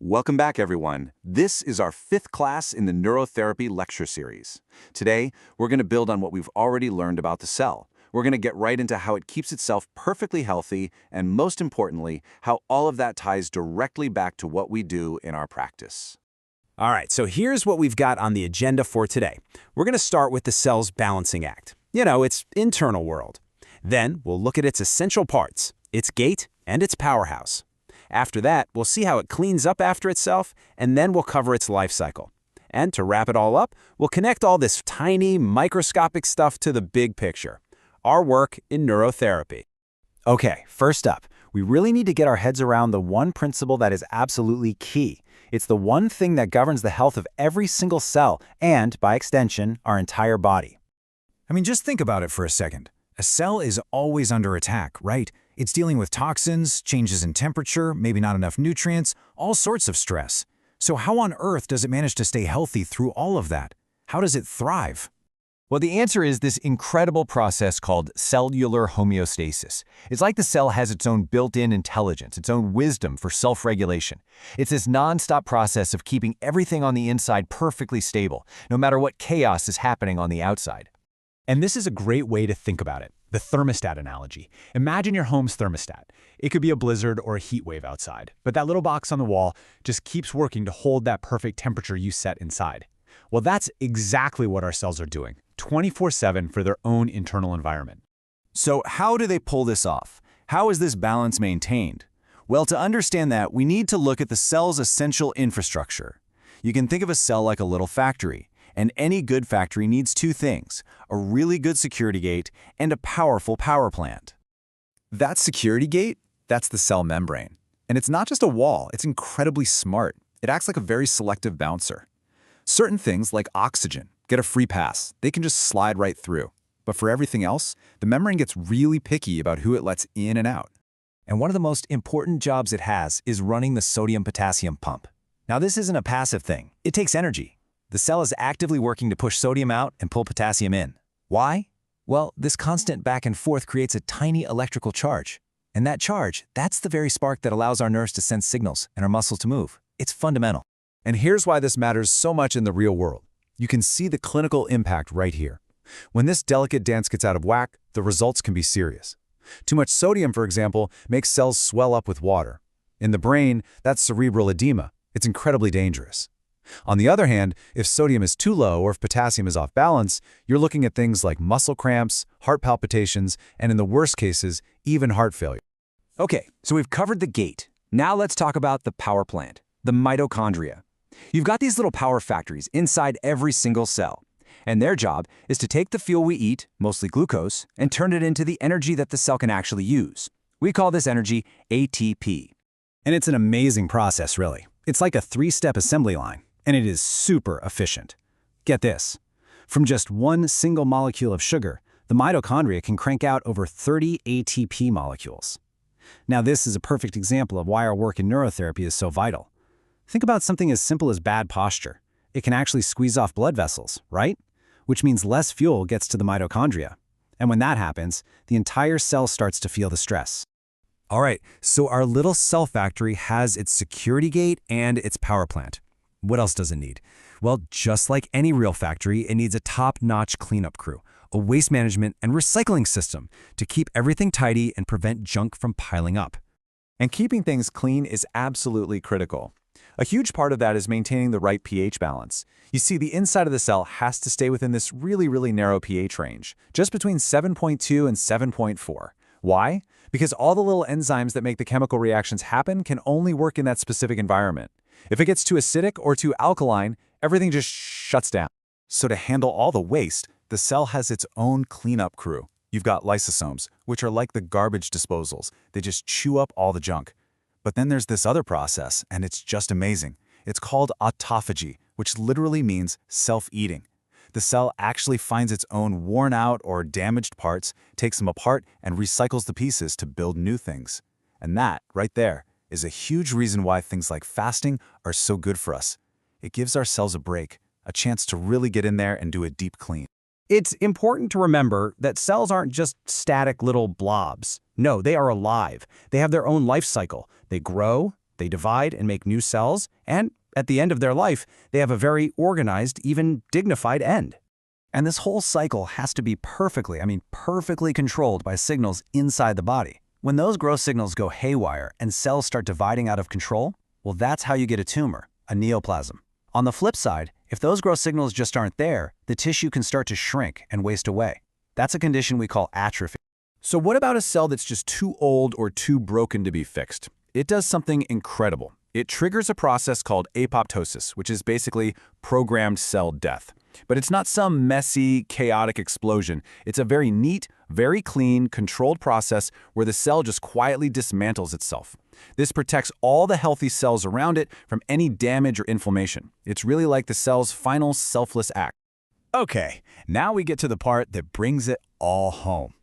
Welcome back, everyone. This is our 5th class in the Neurotherapy lecture series. Today, we're going to build on what we've already learned about the cell. We're going to get right into how it keeps itself perfectly healthy, and most importantly, how all of that ties directly back to what we do in our practice. All right, so here's what we've got on the agenda for today. We're going to start with the cell's balancing act. You know, its internal world. Then we'll look at its essential parts, its gate, and its powerhouse. After that, we'll see how it cleans up after itself, and then we'll cover its life cycle. And to wrap it all up, we'll connect all this tiny, microscopic stuff to the big picture, our work in neurotherapy. Okay, first up, we really need to get our heads around the one principle that is absolutely key. It's the one thing that governs the health of every single cell and, by extension, our entire body. I mean, just think about it for a second. A cell is always under attack, right? It's dealing with toxins, changes in temperature, maybe not enough nutrients, all sorts of stress. So how on earth does it manage to stay healthy through all of that? How does it thrive? Well, the answer is this incredible process called cellular homeostasis. It's like the cell has its own built-in intelligence, its own wisdom for self-regulation. It's this non-stop process of keeping everything on the inside perfectly stable, no matter what chaos is happening on the outside. And this is a great way to think about it, the thermostat analogy. Imagine your home's thermostat. It could be a blizzard or a heat wave outside, but that little box on the wall just keeps working to hold that perfect temperature you set inside. Well, that's exactly what our cells are doing, 24/7 for their own internal environment. So how do they pull this off? How is this balance maintained? Well, to understand that, we need to look at the cell's essential infrastructure. You can think of a cell like a little factory. And any good factory needs two things, a really good security gate and a powerful power plant. That security gate, that's the cell membrane. And it's not just a wall, it's incredibly smart. It acts like a very selective bouncer. Certain things, like oxygen, get a free pass. They can just slide right through. But for everything else, the membrane gets really picky about who it lets in and out. And one of the most important jobs it has is running the sodium-potassium pump. Now, this isn't a passive thing. It takes energy. The cell is actively working to push sodium out and pull potassium in. Why? Well, this constant back and forth creates a tiny electrical charge. And that charge, that's the very spark that allows our nerves to send signals and our muscles to move. It's fundamental. And here's why this matters so much in the real world. You can see the clinical impact right here. When this delicate dance gets out of whack, the results can be serious. Too much sodium, for example, makes cells swell up with water. In the brain, that's cerebral edema. It's incredibly dangerous. On the other hand, if sodium is too low or if potassium is off balance, you're looking at things like muscle cramps, heart palpitations, and in the worst cases, even heart failure. Okay, so we've covered the gate. Now let's talk about the power plant, the mitochondria. You've got these little power factories inside every single cell. And their job is to take the fuel we eat, mostly glucose, and turn it into the energy that the cell can actually use. We call this energy ATP. And it's an amazing process, really. It's like a 3-step assembly line. And it is super efficient. Get this. From just one single molecule of sugar, the mitochondria can crank out over 30 ATP molecules. Now, this is a perfect example of why our work in neurotherapy is so vital. Think about something as simple as bad posture. It can actually squeeze off blood vessels, right? Which means less fuel gets to the mitochondria. And when that happens, the entire cell starts to feel the stress. All right, so our little cell factory has its security gate and its power plant. What else does it need? Well, just like any real factory, it needs a top-notch cleanup crew, a waste management and recycling system to keep everything tidy and prevent junk from piling up. And keeping things clean is absolutely critical. A huge part of that is maintaining the right pH balance. You see, the inside of the cell has to stay within this really narrow pH range, just between 7.2 and 7.4. Why? Because all the little enzymes that make the chemical reactions happen can only work in that specific environment. If it gets too acidic or too alkaline, everything just shuts down. So to handle all the waste, the cell has its own cleanup crew. You've got lysosomes, which are like the garbage disposals. They just chew up all the junk. But then there's this other process, and it's just amazing. It's called autophagy, which literally means self-eating. The cell actually finds its own worn out or damaged parts, takes them apart, and recycles the pieces to build new things. And that, right there, is a huge reason why things like fasting are so good for us. It gives our cells a break, a chance to really get in there and do a deep clean. It's important to remember that cells aren't just static little blobs. No, they are alive. They have their own life cycle. They grow, They divide and make new cells, and at the end of their life, they have a very organized, even dignified end. And this whole cycle has to be perfectly controlled by signals inside the body. When those growth signals go haywire and cells start dividing out of control, well, that's how you get a tumor, a neoplasm. On the flip side, if those growth signals just aren't there, the tissue can start to shrink and waste away. That's a condition we call atrophy. So what about a cell that's just too old or too broken to be fixed? It does something incredible. It triggers a process called apoptosis, which is basically programmed cell death. But it's not some messy, chaotic explosion. It's a very neat, very clean, controlled process where the cell just quietly dismantles itself. This protects all the healthy cells around it from any damage or inflammation. It's really like the cell's final selfless act. Okay, now we get to the part that brings it all home.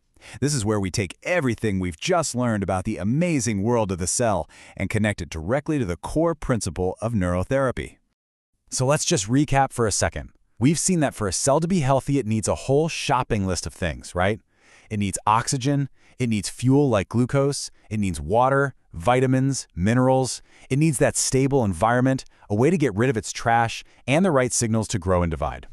This is where we take everything we've just learned about the amazing world of the cell and connect it directly to the core principle of neurotherapy. So let's just recap for a second. We've seen that for a cell to be healthy, it needs a whole shopping list of things, right? It needs oxygen, it needs fuel like glucose, it needs water, vitamins, minerals, it needs that stable environment, a way to get rid of its trash, and the right signals to grow and divide.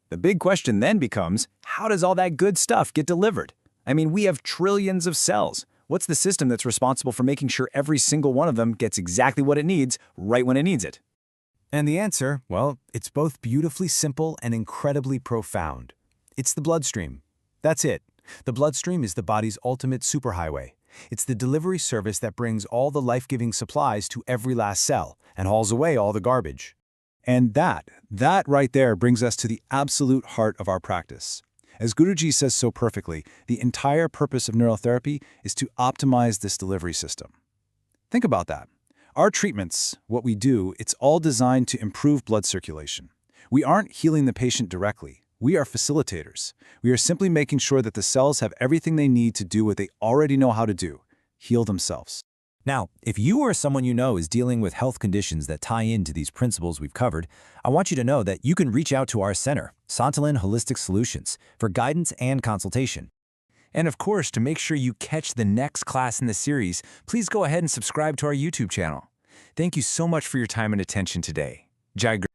The big question then becomes, how does all that good stuff get delivered? I mean, we have trillions of cells. What's the system that's responsible for making sure every single one of them gets exactly what it needs, right when it needs it? And the answer, well, it's both beautifully simple and incredibly profound. It's the bloodstream. That's it. The bloodstream is the body's ultimate superhighway. It's the delivery service that brings all the life-giving supplies to every last cell and hauls away all the garbage. And that right there brings us to the absolute heart of our practice. As Guruji says so perfectly, the entire purpose of neurotherapy is to optimize this delivery system. Think about that. Our treatments, what we do, it's all designed to improve blood circulation. We aren't healing the patient directly. We are facilitators. We are simply making sure that the cells have everything they need to do what they already know how to do, heal themselves. Now, if you or someone you know is dealing with health conditions that tie into these principles we've covered, I want you to know that you can reach out to our center, Santulan Holistic Solutions, for guidance and consultation. And of course, to make sure you catch the next class in the series, please go ahead and subscribe to our YouTube channel. Thank you so much for your time and attention today. Jai Guru.